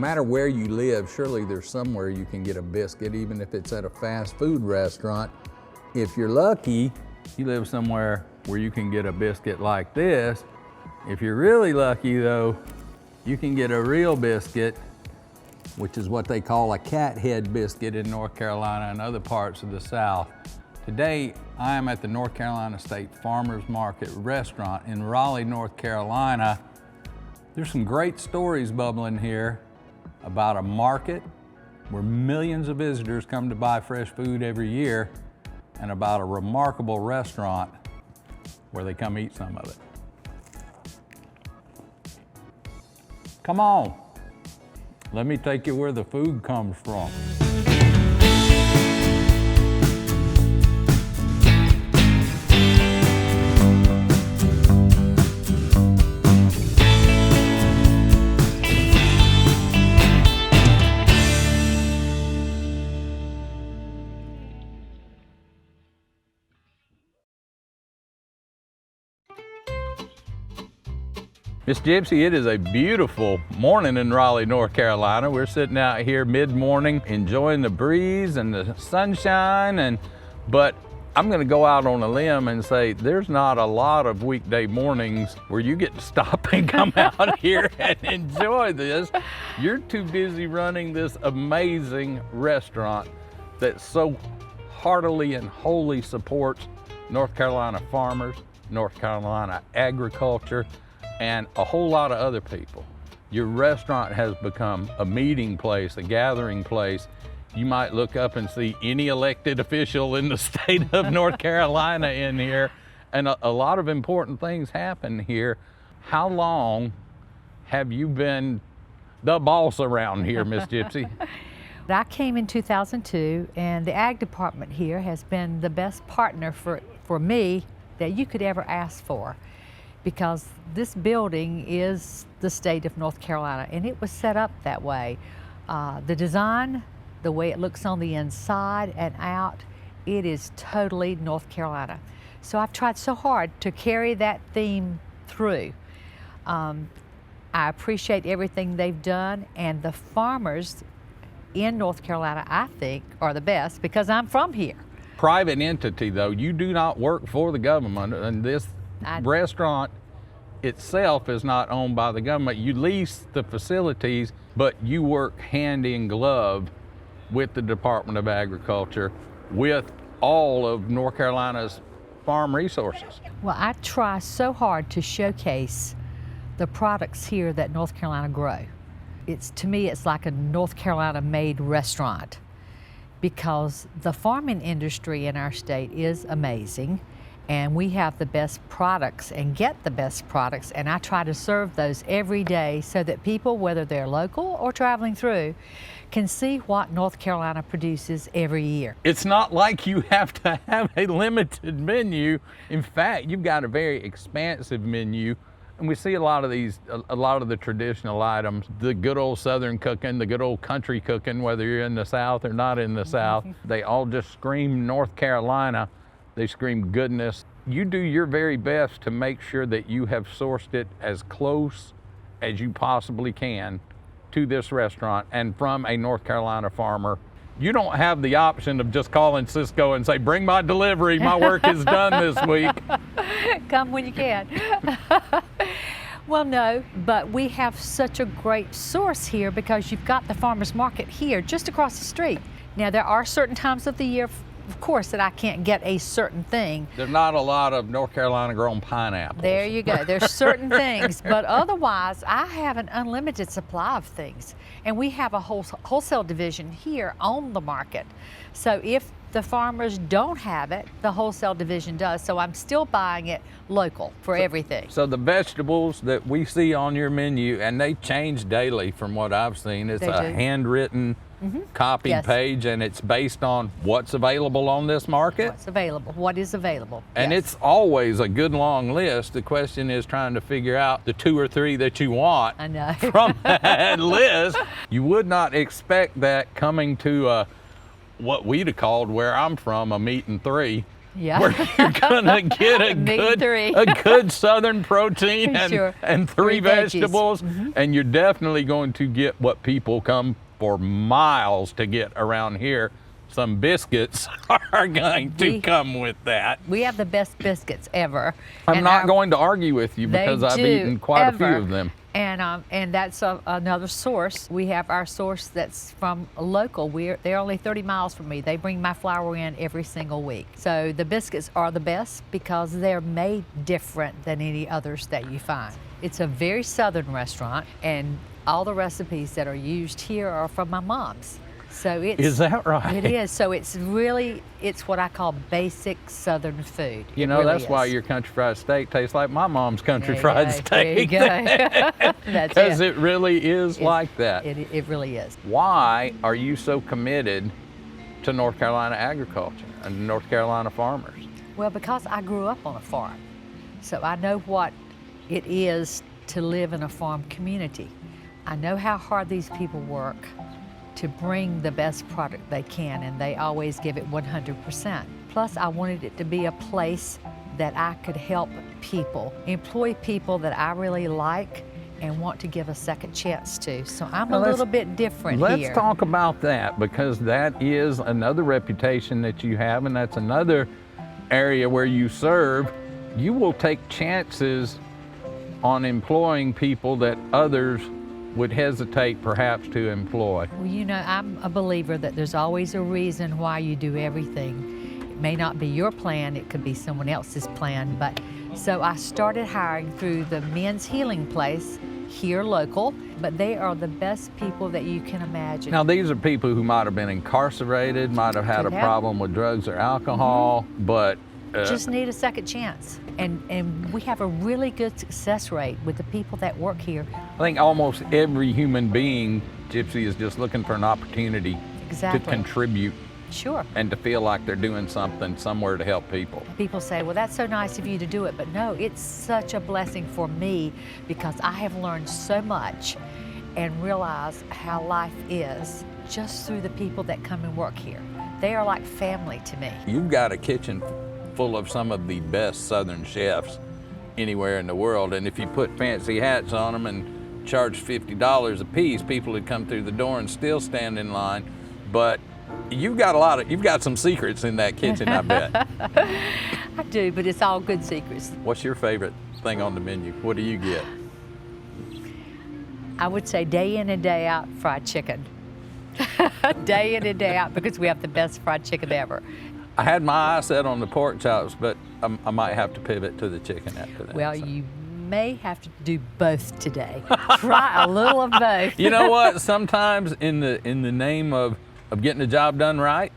matter where you live, surely there's somewhere you can get a biscuit, even if it's at a fast food restaurant. If you're lucky, you live somewhere where you can get a biscuit like this. If you're really lucky though, you can get a real biscuit, which is what they call a cat head biscuit in North Carolina and other parts of the South. Today, I am at the North Carolina State Farmers Market restaurant in Raleigh, North Carolina. There's some great stories bubbling here about a market where millions of visitors come to buy fresh food every year, and about a remarkable restaurant where they come eat some of it. Come on, let me take you where the food comes from. Miss Gypsy, it is a beautiful morning in Raleigh, North Carolina. We're sitting out here mid-morning enjoying the breeze and the sunshine, but I'm gonna go out on a limb and say there's not a lot of weekday mornings where you get to stop and come out here and enjoy this. You're too busy running this amazing restaurant that so heartily and wholly supports North Carolina farmers, North Carolina agriculture, and a whole lot of other people. Your restaurant has become a meeting place, a gathering place. You might look up and see any elected official in the state of North Carolina in here, and a lot of important things happen here. How long have you been the boss around here, Miss Gypsy? I came in 2002, and the ag department here has been the best partner for me that you could ever ask for, because this building is the state of North Carolina, and it was set up that way. The design, the way it looks on the inside and out, it is totally North Carolina. So I've tried so hard to carry that theme through. I appreciate everything they've done, and the farmers in North Carolina, I think, are the best because I'm from here. Private entity though, you do not work for the government, and this restaurant itself is not owned by the government. You lease the facilities, but you work hand in glove with the Department of Agriculture, with all of North Carolina's farm resources. Well, I try so hard to showcase the products here that North Carolina grow. To me, it's like a North Carolina made restaurant, because the farming industry in our state is amazing, and we have the best products and get the best products, and I try to serve those every day so that people, whether they're local or traveling through, can see what North Carolina produces every year. It's not like you have to have a limited menu. In fact, you've got a very expansive menu, and we see a lot of the traditional items, the good old Southern cooking, the good old country cooking, whether you're in the South or not in the South. They all just scream North Carolina. They scream goodness. You do your very best to make sure that you have sourced it as close as you possibly can to this restaurant and from a North Carolina farmer. You don't have the option of just calling Cisco and say, bring my delivery, my work is done this week. Come when you can. Well, no, but we have such a great source here because you've got the farmer's market here just across the street. Now, there are certain times of the year, of course, that I can't get a certain thing. There's not a lot of North Carolina grown pineapples. There you go. There's certain things, but otherwise I have an unlimited supply of things. And we have a wholesale division here on the market. So if the farmers don't have it, the wholesale division does. So I'm still buying it local for everything. So the vegetables that we see on your menu, and they change daily from what I've seen, it's a handwritten copied page, and it's based on what's available on this market. What's available, what is available. And it's always a good long list. The question is trying to figure out the 2 or 3 that you want from that list. You would not expect that coming to what we'd have called, where I'm from, a meat and 3. Yeah. where you're gonna get a good Southern protein Sure. and three veggies. vegetables, and you're definitely going to get what people come for miles to get around here. Some biscuits are going to come with that. We have the best biscuits ever. I'm not going to argue with you because I've eaten quite a few of them. And that's another source. We have our source that's from local. They're only 30 miles from me. They bring my flour in every single week. So the biscuits are the best because they're made different than any others that you find. It's a very Southern restaurant, and all the recipes that are used here are from my mom's. So Is that right? It is. So it's what I call basic Southern food. You know, that's why your country fried steak tastes like my mom's country fried steak. There you go. Because it really is like that. It really is. Why are you so committed to North Carolina agriculture and North Carolina farmers? Well, because I grew up on a farm. So I know what it is to live in a farm community. I know how hard these people work to bring the best product they can, and they always give it 100%. Plus, I wanted it to be a place that I could help people, employ people that I really like and want to give a second chance to. So I'm a little bit different here. Let's talk about that, because that is another reputation that you have, and that's another area where you serve. You will take chances on employing people that others would hesitate perhaps to employ. Well, you know, I'm a believer that there's always a reason why you do everything. It may not be your plan, it could be someone else's plan, but so I started hiring through the men's healing place here local, but they are the best people that you can imagine. Now, these are people who might have been incarcerated, might have had a problem with drugs or alcohol, but just need a second chance. And we have a really good success rate with the people that work here. I think almost every human being, Gypsy, is just looking for an opportunity to contribute. Sure. And to feel like they're doing something somewhere to help people. People say, well, that's so nice of you to do it, but no, it's such a blessing for me because I have learned so much and realize how life is just through the people that come and work here. They are like family to me. You've got a kitchen full of some of the best Southern chefs anywhere in the world, and if you put fancy hats on them and charge $50 a piece, people would come through the door and still stand in line. But you've got some secrets in that kitchen, I bet. I do, but it's all good secrets. What's your favorite thing on the menu? What do you get? I would say day in and day out fried chicken. Day in and day out, because we have the best fried chicken ever. I had my eye set on the pork chops, but I might have to pivot to the chicken after that. Well, you may have to do both today. Try a little of both. You know what? Sometimes in the name of getting the job done right,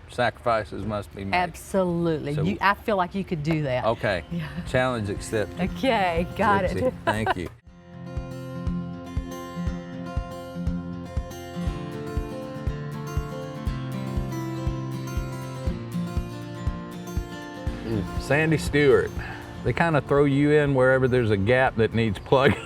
sacrifices must be made. Absolutely. So, I feel like you could do that. Okay. Yeah. Challenge accepted. Okay, got Gypsy, it. Thank you. Sandy Stewart. They kind of throw you in wherever there's a gap that needs plugging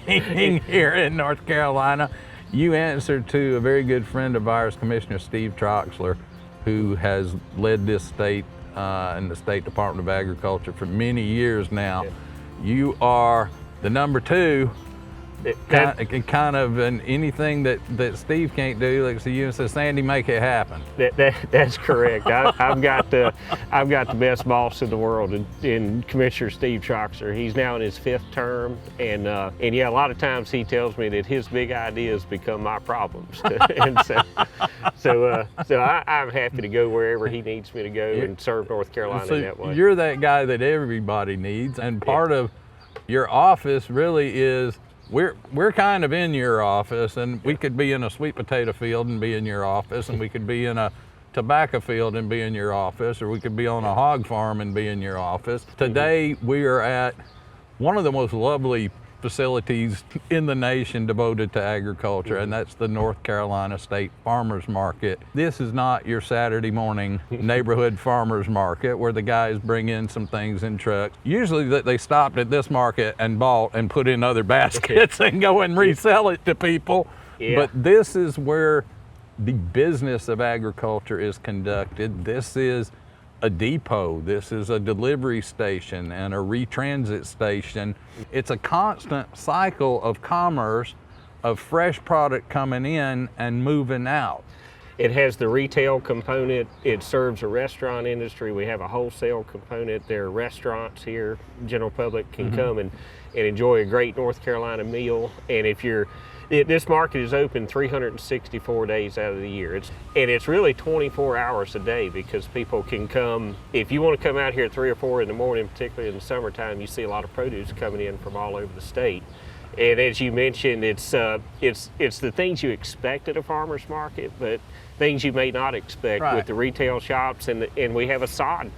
here in North Carolina. You answer to a very good friend of ours, Commissioner Steve Troxler, who has led this state in the State Department of Agriculture for many years now. Yeah. You are the number two. Kind of anything that Steve can't do, like so you and say, Sandy, make it happen. That's correct. I've got the best boss in the world in Commissioner Steve Troxler. He's now in his 5th term, and yeah, a lot of times he tells me that his big ideas become my problems. And so I'm happy to go wherever he needs me to go and serve North Carolina in that way. You're that guy that everybody needs, and part of your office really is. We're kind of in your office, and we could be in a sweet potato field and be in your office, and we could be in a tobacco field and be in your office, or we could be on a hog farm and be in your office. Today we are at one of the most lovely facilities in the nation devoted to agriculture, and that's the North Carolina State Farmers Market. This is not your Saturday morning neighborhood farmers market where the guys bring in some things in trucks. Usually that they stopped at this market and bought and put in other baskets and go and resell it to people. Yeah. But this is where the business of agriculture is conducted. This is a depot. This is a delivery station and a retransit station. It's a constant cycle of commerce of fresh product coming in and moving out. It has the retail component. It serves a restaurant industry. We have a wholesale component. There are restaurants here. General public can come and enjoy a great North Carolina meal. And if this market is open 364 days out of the year. It's really 24 hours a day, because people can come. If you want to come out here at 3 or 4 in the morning, particularly in the summertime, you see a lot of produce coming in from all over the state. And as you mentioned, it's the things you expect at a farmer's market, but things you may not expect with the retail shops, and we have a sod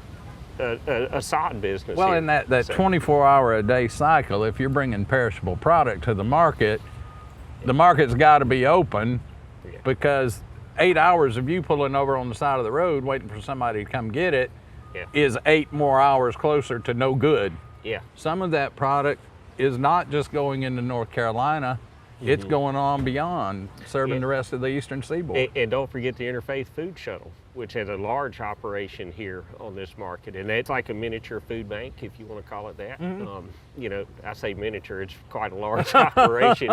business. Well, here. in that 24-hour-a-day cycle, if you're bringing perishable product to the market's got to be open, because 8 hours of you pulling over on the side of the road waiting for somebody to come get it is 8 more hours closer to no good. Yeah. Some of that product is not just going into North Carolina, it's going on beyond, serving the rest of the eastern seaboard. And don't forget the Interfaith Food Shuttle, which has a large operation here on this market. And it's like a miniature food bank, if you want to call it that. You know, I say miniature, it's quite a large operation,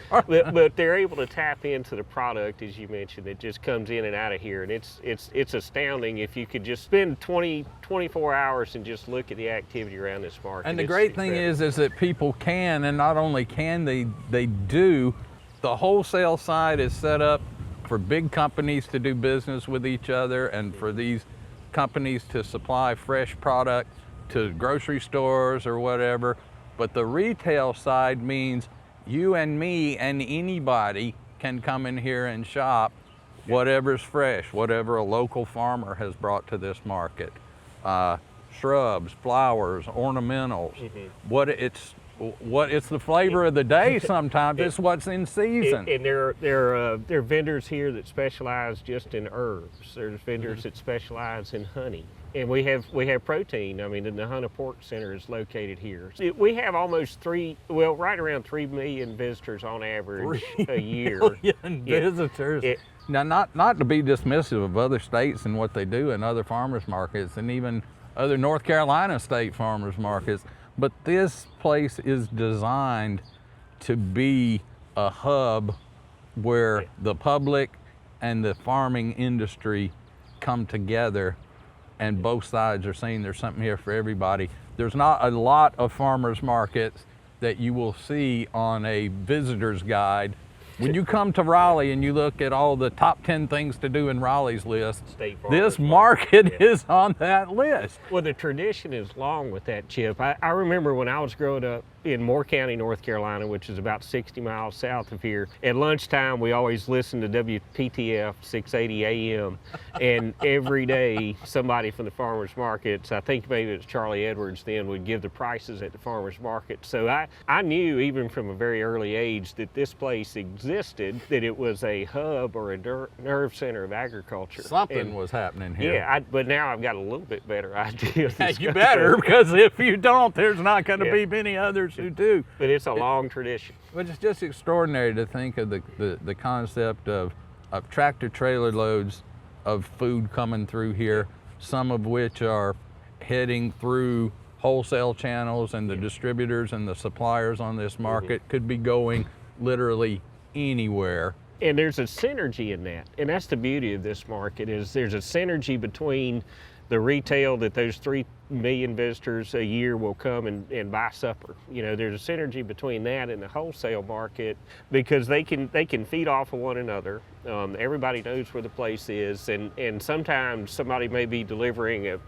but they're able to tap into the product, as you mentioned, that just comes in and out of here. And it's astounding if you could just spend 24 hours and just look at the activity around this market. And the great thing is that people can, and not only can, they do. The wholesale side is set up for big companies to do business with each other, and for these companies to supply fresh product to grocery stores or whatever. But the retail side means you and me and anybody can come in here and shop whatever's fresh, whatever a local farmer has brought to this market. Shrubs, flowers, ornamentals, it's the flavor of the day sometimes. It's what's in season. And there are vendors here that specialize just in herbs. There's vendors that specialize in honey. And we have protein. I mean, the Hunter Pork Center is located here. We have almost right around 3 million visitors on average a year. 3 million visitors. Now, not to be dismissive of other states and what they do in other farmers markets, and even other North Carolina state farmers markets, but this place is designed to be a hub where the public and the farming industry come together, and both sides are saying there's something here for everybody. There's not a lot of farmers markets that you will see on a visitor's guide. When you come to Raleigh and you look at all the top 10 things to do in Raleigh's list, this market is on that list. Well, the tradition is long with that, Chip. I remember when I was growing up in Moore County, North Carolina, which is about 60 miles south of here. At lunchtime, we always listened to WTFCF 680 AM, and every day somebody from the farmers markets, I think maybe it was Charlie Edwards then, would give the prices at the farmers market. So I knew even from a very early age that this place existed, that it was a hub or a nerve center of agriculture. Something was happening here. Yeah, but now I've got a little bit better idea. You better, because if you don't, there's not going to be many others who do. But it's a long tradition. But it's just extraordinary to think of the concept of tractor trailer loads of food coming through here, some of which are heading through wholesale channels, and the distributors and the suppliers on this market could be going literally anywhere. And there's a synergy in that. And that's the beauty of this market, is there's a synergy between the retail, that those 3 million visitors a year will come and buy supper. You know, there's a synergy between that and the wholesale market, because they can feed off of one another. Everybody knows where the place is, and sometimes somebody may be delivering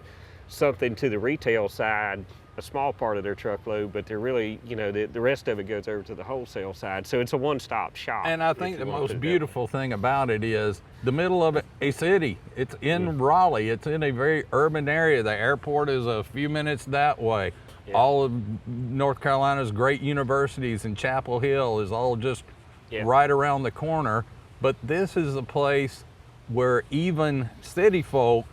something to the retail side, a small part of their truckload, but they're really, you know, the rest of it goes over to the wholesale side. So it's a one-stop shop. And I think the most beautiful thing about it is the middle of a city. It's in Raleigh. It's in a very urban area. The airport is a few minutes that way. Yeah. All of North Carolina's great universities and Chapel Hill is all just right around the corner. But this is a place where even city folk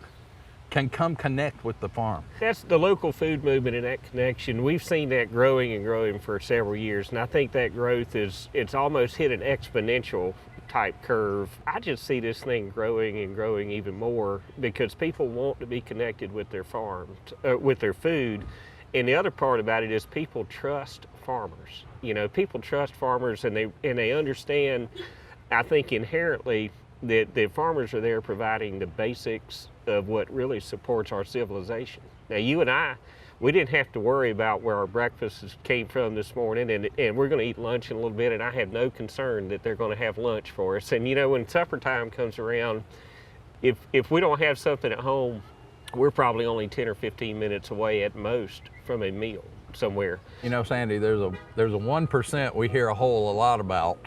can come connect with the farm. That's the local food movement and that connection. We've seen that growing and growing for several years, and I think that growth it's almost hit an exponential type curve. I just see this thing growing and growing even more because people want to be connected with their farms, with their food. And the other part about it is people trust farmers. You know, people trust farmers, and they understand, I think inherently, that the farmers are there providing the basics of what really supports our civilization. Now, you and I, we didn't have to worry about where our breakfast came from this morning, and we're going to eat lunch in a little bit, and I have no concern that they're going to have lunch for us. And you know, when supper time comes around, if we don't have something at home, we're probably only 10 or 15 minutes away at most from a meal somewhere. You know, Sandy, there's a 1% we hear a whole lot about,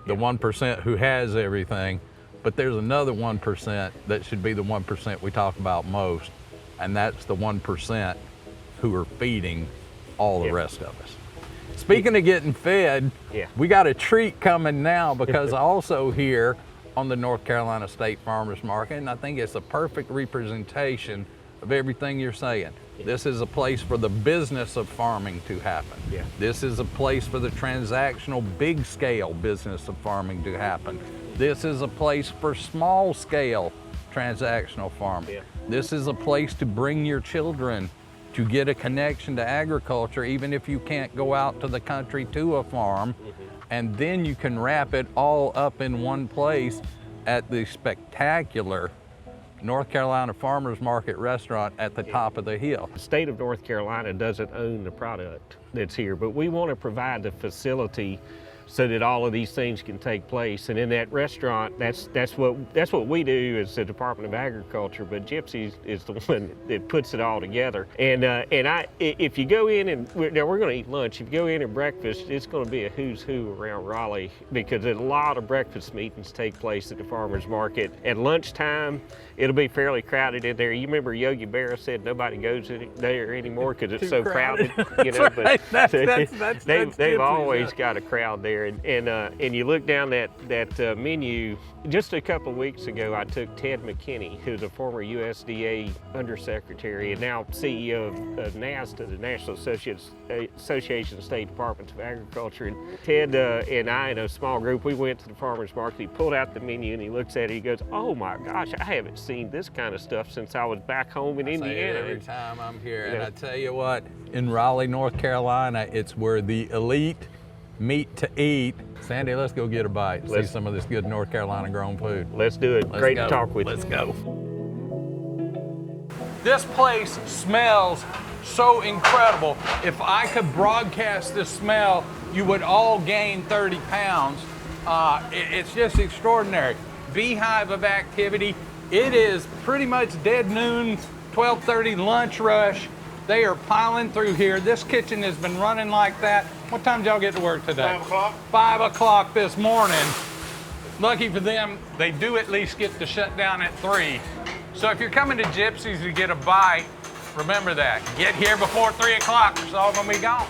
the 1% who has everything, but there's another 1% that should be the 1% we talk about most, and that's the 1% who are feeding all the rest of us. Speaking of getting fed, we got a treat coming now, because also here on the North Carolina State Farmers Market, and I think it's a perfect representation of everything you're saying. This is a place for the business of farming to happen. This is a place for the transactional, big scale business of farming to happen. This is a place for small scale transactional farming. This is a place to bring your children to get a connection to agriculture, even if you can't go out to the country to a farm. And then you can wrap it all up in one place at the spectacular North Carolina Farmers Market restaurant at the top of the hill. The state of North Carolina doesn't own the product that's here, but we want to provide the facility so that all of these things can take place. And in that restaurant, that's what we do as the Department of Agriculture, but Gypsy is the one that puts it all together. And if you go in, and we're going to eat lunch, if you go in at breakfast, it's going to be a who's who around Raleigh, because a lot of breakfast meetings take place at the farmers market. At lunchtime, it'll be fairly crowded in there. You remember Yogi Berra said nobody goes in there anymore because it's so crowded. You know, but they've always got a crowd there. And you look down that menu. Just a couple of weeks ago, I took Ted McKinney, who's a former USDA undersecretary and now CEO of NASTA, the National Association of State Departments of Agriculture. And Ted and I, in a small group, we went to the farmer's market. He pulled out the menu and he looks at it. He goes, "Oh my gosh, I haven't seen this kind of stuff since I was back home in Indiana." Every time I'm here, and I tell you what, in Raleigh, North Carolina, it's where the elite meet to eat. Sandy, let's go get a bite. See some of this good North Carolina grown food. Let's do it. Great to talk with you. Let's go. This place smells so incredible. If I could broadcast this smell, you would all gain 30 pounds. It's just extraordinary. Beehive of activity. It is pretty much dead noon, 12:30 lunch rush. They are piling through here. This kitchen has been running like that. What time did y'all get to work today? 5 o'clock. 5 o'clock this morning. Lucky for them, they do at least get to shut down at 3. So if you're coming to Gypsy's to get a bite, remember that. Get here before 3 o'clock, it's all gonna be gone.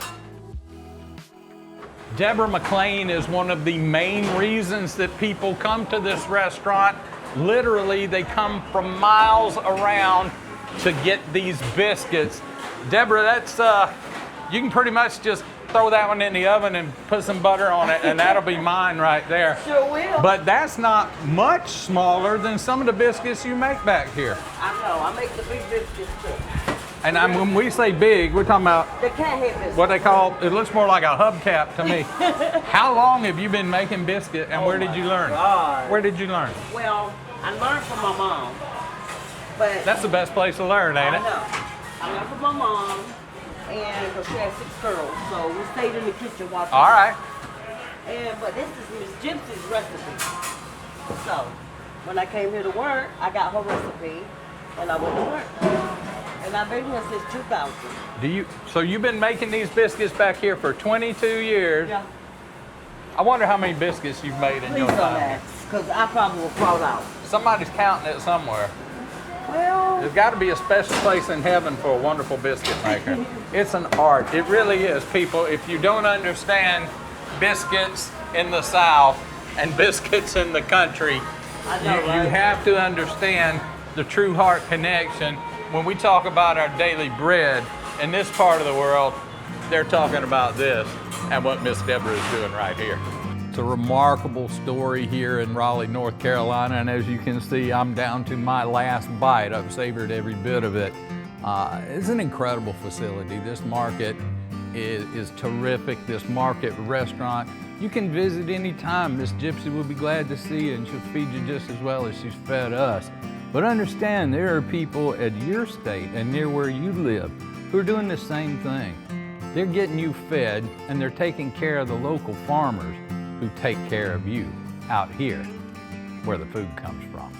Deborah McLean is one of the main reasons that people come to this restaurant. Literally, they come from miles around to get these biscuits. Deborah, that's, you can pretty much just throw that one in the oven and put some butter on it, and that'll be mine right there. Sure will. But that's not much smaller than some of the biscuits you make back here. I know, I make the big biscuits too. And when we say big, we're talking about The cat head biscuits. what they call, it looks more like a hubcap to me. How long have you been making biscuit, and where did you learn? God. Where did you learn? Well, I learned from my mom, but That's the best place to learn, ain't I it? know. I learned from my mom, and 'cause she had 6 girls, so we stayed in the kitchen watching. All right. But this is Miss Gypsy's recipe. So when I came here to work, I got her recipe, and I went to work. And I've been here since 2000. So you've been making these biscuits back here for 22 years. Yeah. I wonder how many biscuits you've made in Please your don't time. ask, because I probably will crawl out. Somebody's counting it somewhere. Well, There's got to be a special place in heaven for a wonderful biscuit maker. It's an art. It really is, people. If you don't understand biscuits in the South and biscuits in the country, I know, you right? have to understand the true heart connection. When we talk about our daily bread in this part of the world, they're talking about this and what Miss Deborah is doing right here. It's a remarkable story here in Raleigh, North Carolina, and as you can see, I'm down to my last bite. I've savored every bit of it. It's an incredible facility. This market is terrific. This market restaurant, you can visit anytime. Miss Gypsy will be glad to see you, and she'll feed you just as well as she's fed us. But understand, there are people at your state and near where you live who are doing the same thing. They're getting you fed, and they're taking care of the local farmers who take care of you out here where the food comes from.